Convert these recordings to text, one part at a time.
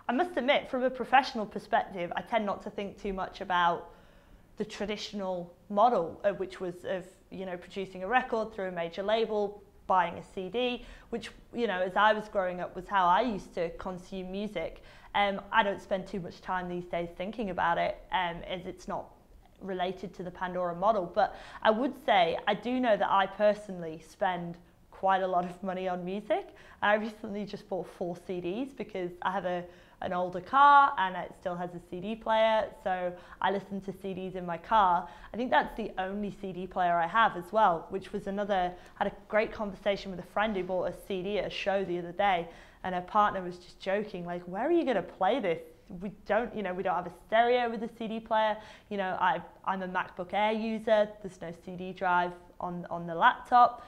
I must admit, from a professional perspective, I tend not to think too much about the traditional model, which was of, you know, producing a record through a major label, buying a CD, which, you know, as I was growing up was how I used to consume music. I don't spend too much time these days thinking about it, as it's not related to the Pandora model. But I would say, I do know that I personally spend quite a lot of money on music. I recently just bought 4 CDs because I have an older car and it still has a CD player, so I listen to CDs in my car. I think that's the only CD player I have as well, which was had a great conversation with a friend who bought a CD at a show the other day, and her partner was just joking, like, where are you going to play this? We don't have a stereo with a CD player. You know, I'm a MacBook Air user. There's no CD drive on the laptop.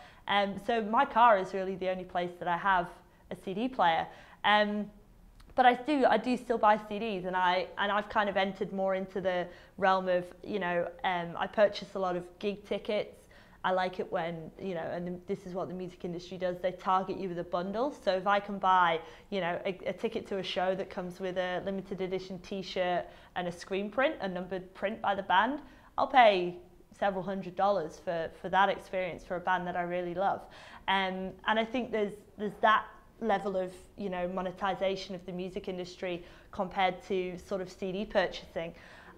So my car is really the only place that I have a CD player. But I do still buy CDs, and I've kind of entered more into the realm of, you know, I purchase a lot of gig tickets. I like it when, you know, and this is what the music industry does, they target you with a bundle. So if I can buy, you know, a ticket to a show that comes with a limited edition t-shirt and a screen print, a numbered print by the band, I'll pay several $100s for that experience for a band that I really love. And I think there's that level of, you know, monetization of the music industry compared to sort of CD purchasing.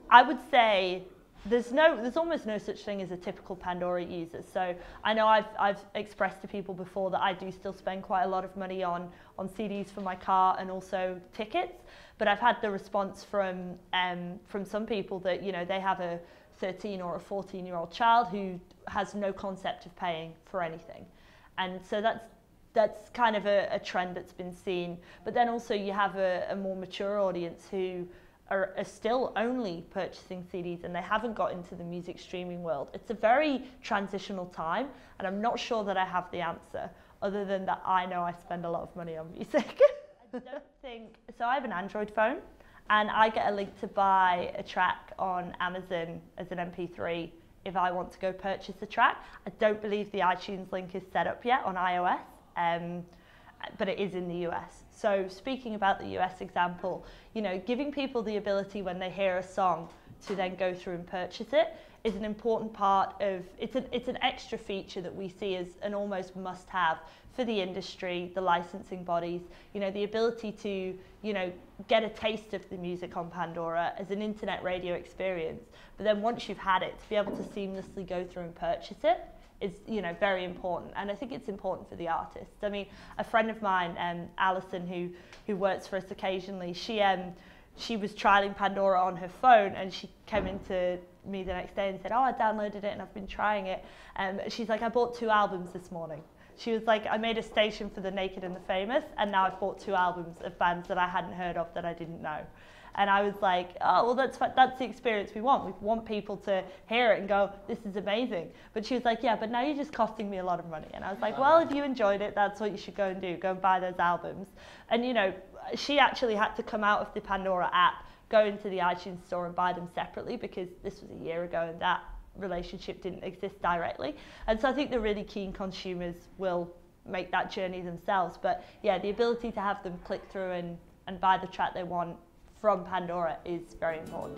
I would say there's almost no such thing as a typical Pandora user. So I know I've expressed to people before that I do still spend quite a lot of money on CDs for my car and also tickets, but I've had the response from some people that, you know, they have a 13 or a 14-year-old child who has no concept of paying for anything. And so that's kind of a trend that's been seen. But then also you have a more mature audience who are still only purchasing CDs, and they haven't got into the music streaming world. It's a very transitional time, and I'm not sure that I have the answer, other than that I know I spend a lot of money on music. I don't think, so I have an Android phone, and I get a link to buy a track on Amazon as an MP3 if I want to go purchase a track. I don't believe the iTunes link is set up yet on iOS, but it is in the US. So speaking about the US example, you know, giving people the ability when they hear a song to then go through and purchase it is an important part of, it's an extra feature that we see as an almost must-have for the industry, the licensing bodies, you know, the ability to, you know, get a taste of the music on Pandora as an internet radio experience. But then once you've had it, to be able to seamlessly go through and purchase it is, you know, very important. And I think it's important for the artists. I mean, a friend of mine, Alison, who works for us occasionally, she was trialing Pandora on her phone, and she came into me the next day and said, oh, I downloaded it and I've been trying it. She's like, I bought 2 albums this morning. She was like, I made a station for the Naked and the Famous, and now I've bought 2 albums of bands that I hadn't heard of, that I didn't know. And I was like, oh, well, that's the experience we want. We want people to hear it and go, this is amazing. But she was like, yeah, but now you're just costing me a lot of money. And I was like, well, if you enjoyed it, that's what you should go and do. Go and buy those albums. And, you know, she actually had to come out of the Pandora app, go into the iTunes store and buy them separately, because this was a year ago and that relationship didn't exist directly. And so I think the really keen consumers will make that journey themselves. But yeah, the ability to have them click through and buy the track they want from Pandora is very important.